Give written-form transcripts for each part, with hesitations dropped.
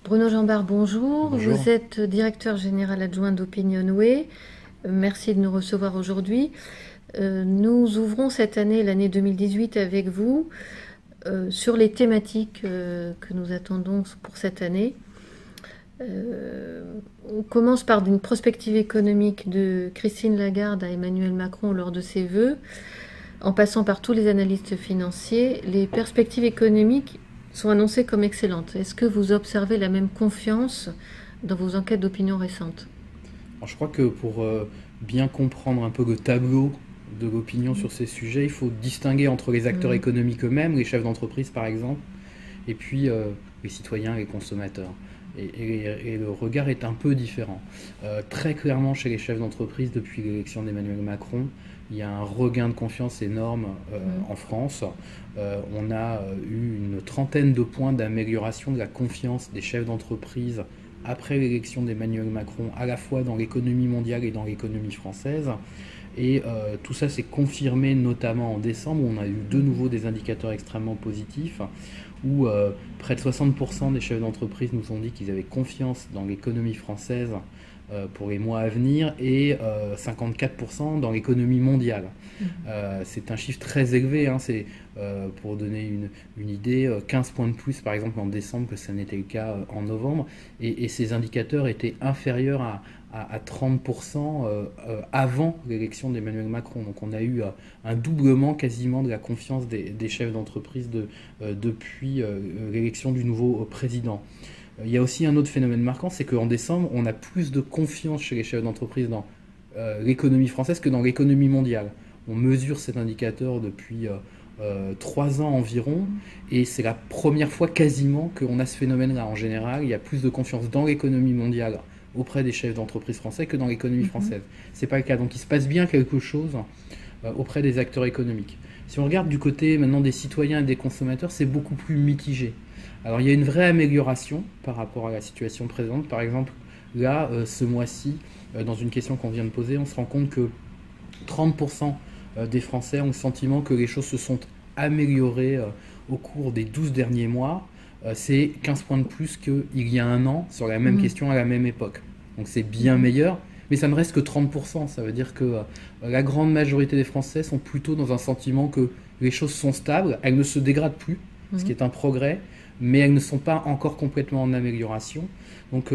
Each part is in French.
Bruno Jambard, bonjour. Bonjour. Vous êtes directeur général adjoint d'Opinionway. Merci de nous recevoir aujourd'hui. Nous ouvrons cette année, l'année 2018, avec vous sur les thématiques que nous attendons pour cette année. On commence par une prospective économique de Christine Lagarde à Emmanuel Macron lors de ses vœux, en passant par tous les analystes financiers. Les perspectives économiques sont annoncées comme excellentes. Est-ce que vous observez la même confiance dans vos enquêtes d'opinion récentes? Alors, je crois que pour bien comprendre un peu le tableau de l'opinion sur ces sujets, il faut distinguer entre les acteurs économiques eux-mêmes, les chefs d'entreprise par exemple, et puis les citoyens, les consommateurs. Et le regard est un peu différent. Très clairement, chez les chefs d'entreprise, depuis l'élection d'Emmanuel Macron, il y a un regain de confiance énorme en France. On a eu une trentaine de points d'amélioration de la confiance des chefs d'entreprise après l'élection d'Emmanuel Macron, à la fois dans l'économie mondiale et dans l'économie française. Et tout ça s'est confirmé notamment en décembre, où on a eu de nouveau des indicateurs extrêmement positifs, où près de 60% des chefs d'entreprise nous ont dit qu'ils avaient confiance dans l'économie française pour les mois à venir, et 54% dans l'économie mondiale. C'est un chiffre très élevé, hein, c'est pour donner une idée, 15 points de plus par exemple en décembre que ça n'était le cas en novembre, et ces indicateurs étaient inférieurs à 30% avant l'élection d'Emmanuel Macron. Donc on a eu un doublement quasiment de la confiance des chefs d'entreprise depuis l'élection du nouveau président. Il y a aussi un autre phénomène marquant, c'est qu'en décembre, on a plus de confiance chez les chefs d'entreprise dans l'économie française que dans l'économie mondiale. On mesure cet indicateur depuis 3 ans environ, et c'est la première fois quasiment qu'on a ce phénomène-là. En général, il y a plus de confiance dans l'économie mondiale auprès des chefs d'entreprise français que dans l'économie française. C'est pas le cas. Donc il se passe bien quelque chose auprès des acteurs économiques. Si on regarde du côté maintenant des citoyens et des consommateurs, c'est beaucoup plus mitigé. Alors il y a une vraie amélioration par rapport à la situation présente. Par exemple, là, ce mois-ci, dans une question qu'on vient de poser, on se rend compte que 30% des Français ont le sentiment que les choses se sont améliorées au cours des 12 derniers mois. C'est 15 points de plus qu'il y a un an sur la même question à la même époque. Donc c'est bien meilleur, mais ça ne reste que 30%. Ça veut dire que la grande majorité des Français sont plutôt dans un sentiment que les choses sont stables, elles ne se dégradent plus, ce qui est un progrès, mais elles ne sont pas encore complètement en amélioration. Donc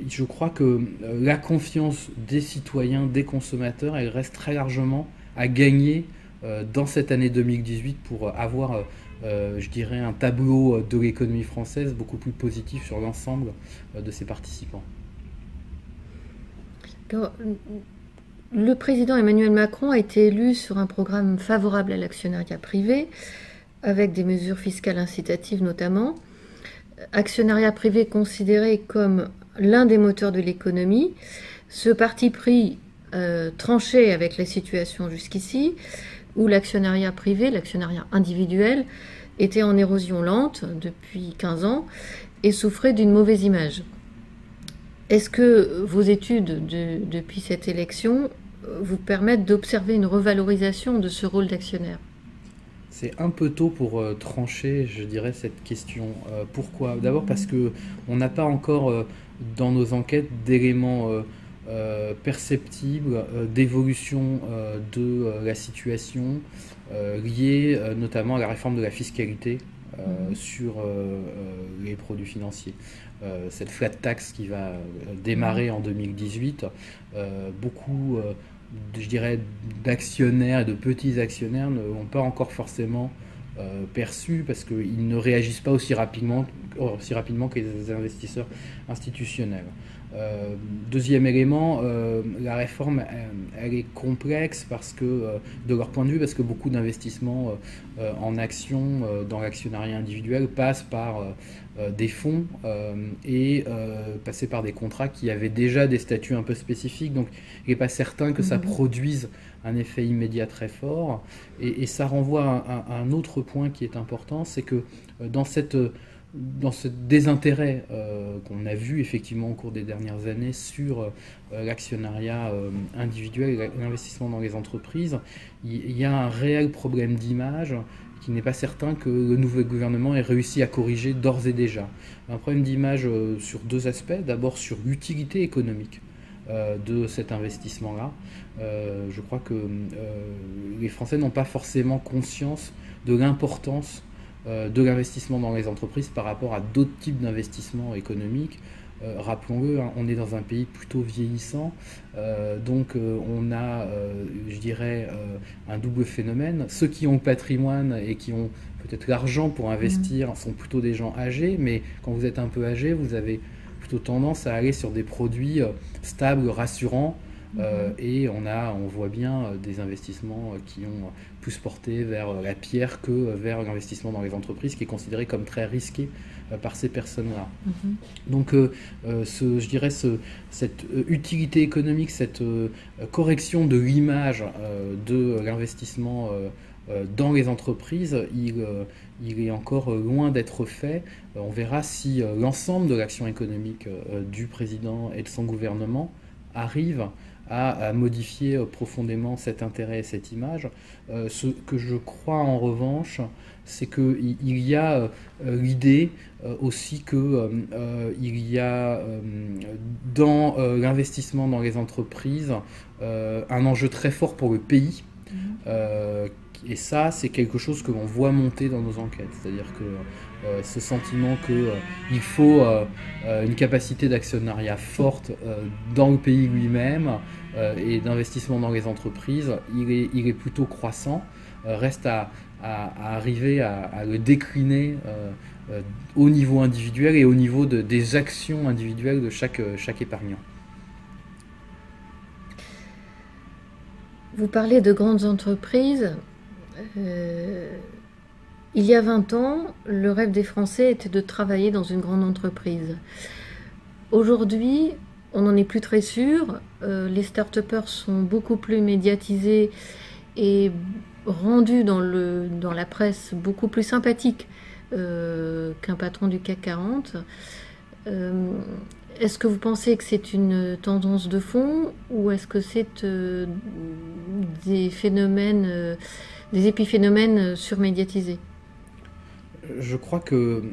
je crois que la confiance des citoyens, des consommateurs, elle reste très largement à gagner dans cette année 2018 pour avoir, je dirais, un tableau de l'économie française beaucoup plus positif sur l'ensemble de ses participants. Le président Emmanuel Macron a été élu sur un programme favorable à l'actionnariat privé, avec des mesures fiscales incitatives notamment. Actionnariat privé considéré comme l'un des moteurs de l'économie. Ce parti pris tranché avec la situation jusqu'ici, où l'actionnariat privé, l'actionnariat individuel, était en érosion lente depuis 15 ans et souffrait d'une mauvaise image. Est-ce que vos études depuis cette élection vous permettent d'observer une revalorisation de ce rôle d'actionnaire? C'est un peu tôt pour trancher, je dirais, cette question. Pourquoi? D'abord parce qu'on n'a pas encore dans nos enquêtes d'éléments perceptibles d'évolution de la situation liée notamment à la réforme de la fiscalité sur les produits financiers. Cette flat tax qui va démarrer en 2018, beaucoup je dirais, d'actionnaires et de petits actionnaires ne l'ont pas encore forcément perçu, parce qu'ils ne réagissent pas aussi rapidement que les investisseurs institutionnels. Deuxième élément, la réforme elle est complexe parce que, de leur point de vue, parce que beaucoup d'investissements en actions dans l'actionnariat individuel passent par des fonds et passer par des contrats qui avaient déjà des statuts un peu spécifiques. Donc il n'est pas certain que ça produise un effet immédiat très fort. Et ça renvoie à un autre point qui est important, c'est que dans ce désintérêt qu'on a vu effectivement au cours des dernières années sur l'actionnariat individuel et l'investissement dans les entreprises, il y a un réel problème d'image qu'il n'est pas certain que le nouveau gouvernement ait réussi à corriger d'ores et déjà. Un problème d'image sur deux aspects. D'abord sur l'utilité économique de cet investissement-là. Je crois que les Français n'ont pas forcément conscience de l'importance de l'investissement dans les entreprises par rapport à d'autres types d'investissements économiques. Rappelons-le, hein, on est dans un pays plutôt vieillissant, donc on a, je dirais, un double phénomène. Ceux qui ont le patrimoine et qui ont peut-être l'argent pour investir sont plutôt des gens âgés, mais quand vous êtes un peu âgé, vous avez plutôt tendance à aller sur des produits stables, rassurants, et on voit bien des investissements qui ont plus porté vers la pierre que vers l'investissement dans les entreprises, qui est considéré comme très risqué par ces personnes-là. Donc je dirais cette utilité économique, cette correction de l'image de l'investissement dans les entreprises, il est encore loin d'être fait. On verra si l'ensemble de l'action économique du président et de son gouvernement arrive à modifier profondément cet intérêt et cette image. Ce que je crois en revanche, c'est qu'il y a l'idée aussi qu'il y a dans l'investissement dans les entreprises un enjeu très fort pour le pays. Et ça, c'est quelque chose que l'on voit monter dans nos enquêtes. C'est-à-dire que ce sentiment qu'il faut une capacité d'actionnariat forte dans le pays lui-même et d'investissement dans les entreprises, il est plutôt croissant. Reste à arriver à le décliner au niveau individuel et au niveau des actions individuelles de chaque épargnant. Vous parlez de grandes entreprises. Il y a 20 ans, le rêve des Français était de travailler dans une grande entreprise. Aujourd'hui, on n'en est plus très sûr. Les start-upers sont beaucoup plus médiatisés et rendus dans la presse beaucoup plus sympathiques qu'un patron du CAC 40. Est-ce que vous pensez que c'est une tendance de fond ou est-ce que c'est des phénomènes, des épiphénomènes surmédiatisés? Je crois que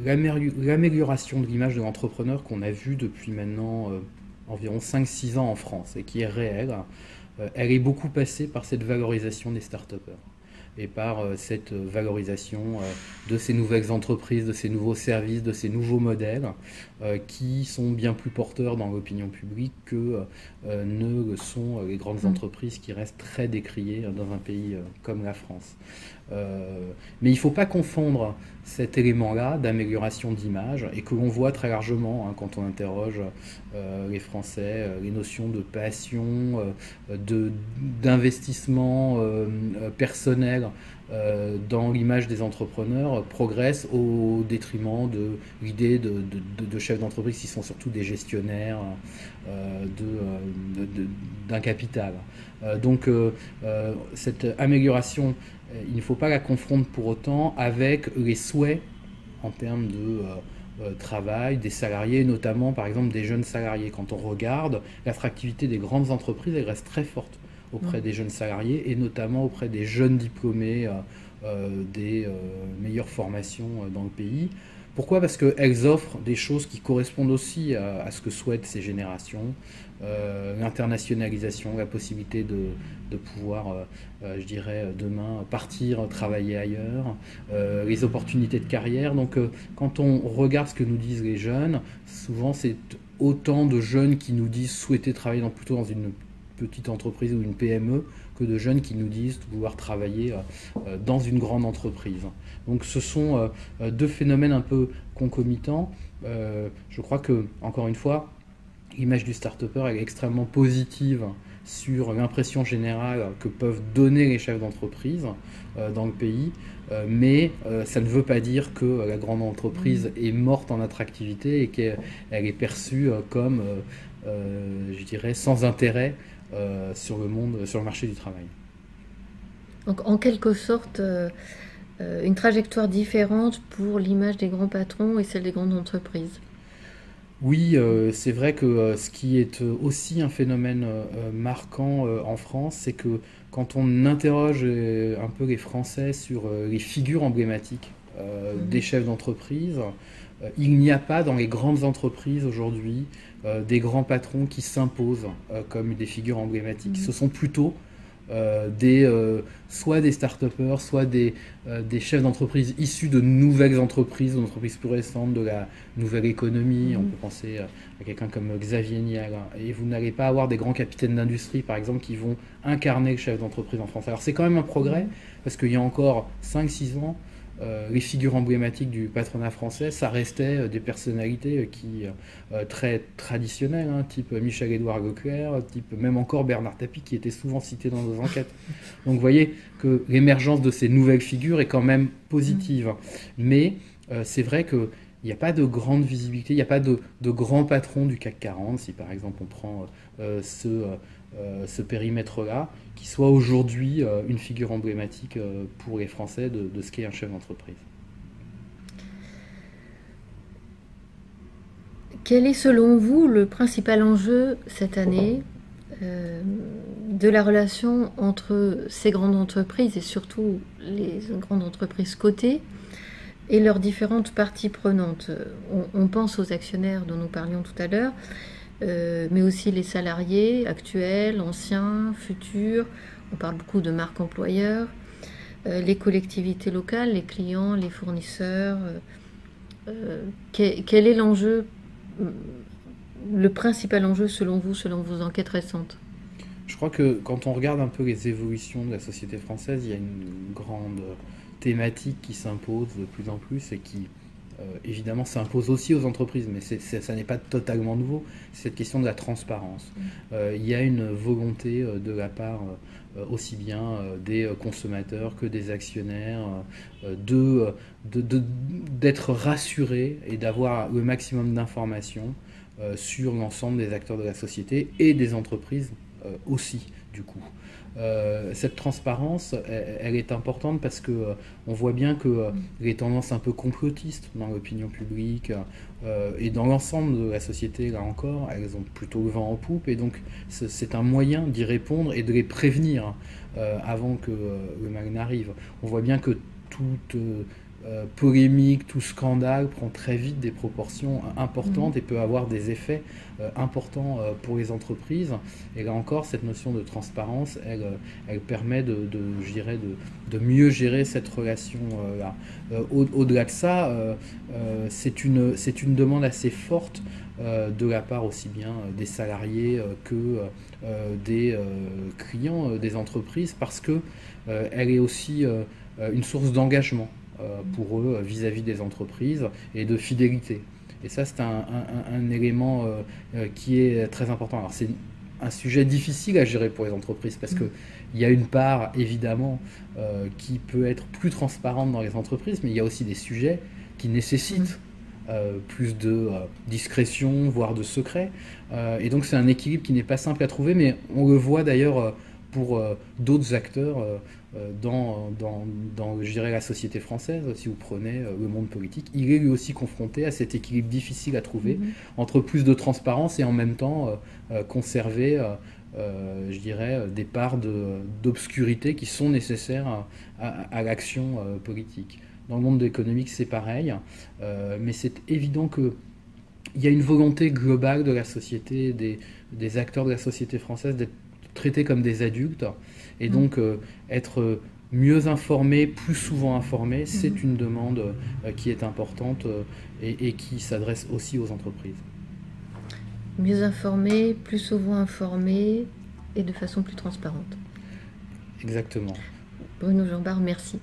l'amélioration de l'image de l'entrepreneur qu'on a vue depuis maintenant environ 5-6 ans en France et qui est réelle, elle est beaucoup passée par cette valorisation des start-upers et par cette valorisation de ces nouvelles entreprises, de ces nouveaux services, de ces nouveaux modèles qui sont bien plus porteurs dans l'opinion publique que ne le sont les grandes entreprises qui restent très décriées dans un pays comme la France. Mais il ne faut pas confondre cet élément-là d'amélioration d'image et que l'on voit très largement quand on interroge les Français, les notions de passion, d'investissement personnel dans l'image des entrepreneurs progressent au détriment de l'idée de chefs d'entreprise qui sont surtout des gestionnaires d'un capital. Donc cette amélioration, il ne faut pas la confondre pour autant avec les souhaits en termes de travail des salariés, notamment par exemple des jeunes salariés. Quand on regarde, l'attractivité des grandes entreprises, elle reste très forte auprès des jeunes salariés et notamment auprès des jeunes diplômés des meilleures formations dans le pays. Pourquoi? Parce qu'elles offrent des choses qui correspondent aussi à ce que souhaitent ces générations. L'internationalisation, la possibilité de pouvoir, je dirais, demain partir travailler ailleurs, les opportunités de carrière. Donc quand on regarde ce que nous disent les jeunes, souvent c'est autant de jeunes qui nous disent souhaiter travailler plutôt dans une petite entreprise ou une PME que de jeunes qui nous disent vouloir travailler dans une grande entreprise. Donc ce sont deux phénomènes un peu concomitants. Je crois que, encore une fois, l'image du start-upper est extrêmement positive sur l'impression générale que peuvent donner les chefs d'entreprise dans le pays, mais ça ne veut pas dire que la grande entreprise est morte en attractivité et qu'elle est perçue comme, je dirais, sans intérêt sur le marché du travail. Donc en quelque sorte, une trajectoire différente pour l'image des grands patrons et celle des grandes entreprises. Oui, c'est vrai que ce qui est aussi un phénomène marquant en France, c'est que quand on interroge un peu les Français sur les figures emblématiques des Mhm. chefs d'entreprise, il n'y a pas dans les grandes entreprises aujourd'hui des grands patrons qui s'imposent comme des figures emblématiques. Mhm. Ce sont plutôt des, soit des start-upers, soit des chefs d'entreprise issus de nouvelles entreprises, d'entreprises plus récentes, de la nouvelle économie. On Mhm. peut penser à quelqu'un comme Xavier Niel. Et vous n'allez pas avoir des grands capitaines d'industrie, par exemple, qui vont incarner le chef d'entreprise en France. Alors c'est quand même un progrès, Mhm. parce qu'il y a encore 5-6 ans, les figures emblématiques du patronat français, ça restait des personnalités très traditionnelles, hein, type Michel-Édouard Leclerc, type même encore Bernard Tapie, qui était souvent cité dans nos enquêtes. Donc vous voyez que l'émergence de ces nouvelles figures est quand même Mhm. positive. Mais c'est vrai que il n'y a pas de grande visibilité, il n'y a pas de grands patrons du CAC 40, si par exemple on prend ce périmètre-là, qui soit aujourd'hui une figure emblématique pour les Français de ce qu'est un chef d'entreprise. Quel est selon vous le principal enjeu cette année euh, de la relation entre ces grandes entreprises et surtout les grandes entreprises cotées et leurs différentes parties prenantes? On pense aux actionnaires dont nous parlions tout à l'heure, mais aussi les salariés actuels, anciens, futurs. On parle beaucoup de marque employeur, les collectivités locales, les clients, les fournisseurs. Quel est l'enjeu, le principal enjeu selon vous, selon vos enquêtes récentes? Je crois que quand on regarde un peu les évolutions de la société française, il y a une grande thématique qui s'impose de plus en plus et qui, évidemment, s'impose aussi aux entreprises, mais ça n'est pas totalement nouveau. C'est cette question de la transparence. Il y a une volonté de la part aussi bien des consommateurs que des actionnaires d'être rassurés et d'avoir le maximum d'informations sur l'ensemble des acteurs de la société et des entreprises aussi, du coup. Cette transparence, elle est importante parce que on voit bien que les tendances un peu complotistes dans l'opinion publique et dans l'ensemble de la société, là encore, elles ont plutôt le vent en poupe et donc c'est un moyen d'y répondre et de les prévenir avant que le mal n'arrive. On voit bien que toute polémique, tout scandale prend très vite des proportions Mhm. importantes et peut avoir des effets importants pour les entreprises. Et là encore, cette notion de transparence, elle permet je dirais, de mieux gérer cette relation-là. Au-delà de ça, c'est une demande assez forte de la part aussi bien des salariés que des clients des entreprises, parce que elle est aussi une source d'engagement pour eux vis-à-vis des entreprises et de fidélité. Et ça, c'est un élément qui est très important. Alors, c'est un sujet difficile à gérer pour les entreprises parce qu'il y a une part, évidemment, qui peut être plus transparente dans les entreprises, mais il y a aussi des sujets qui Mhm. nécessitent plus de discrétion, voire de secret. Et donc, c'est un équilibre qui n'est pas simple à trouver, mais on le voit d'ailleurs pour d'autres acteurs dans je dirais, la société française. Si vous prenez le monde politique, il est lui aussi confronté à cet équilibre difficile à trouver Mhm. entre plus de transparence et en même temps conserver, je dirais, des parts d'obscurité qui sont nécessaires à l'action politique. Dans le monde économique, c'est pareil, mais c'est évident que il y a une volonté globale de la société, des acteurs de la société française d'être traités comme des adultes et Mhm. donc être mieux informés, plus souvent informés, Mhm. c'est une demande qui est importante et qui s'adresse aussi aux entreprises. Mieux informés, plus souvent informés et de façon plus transparente. Exactement. Bruno Jambard, merci.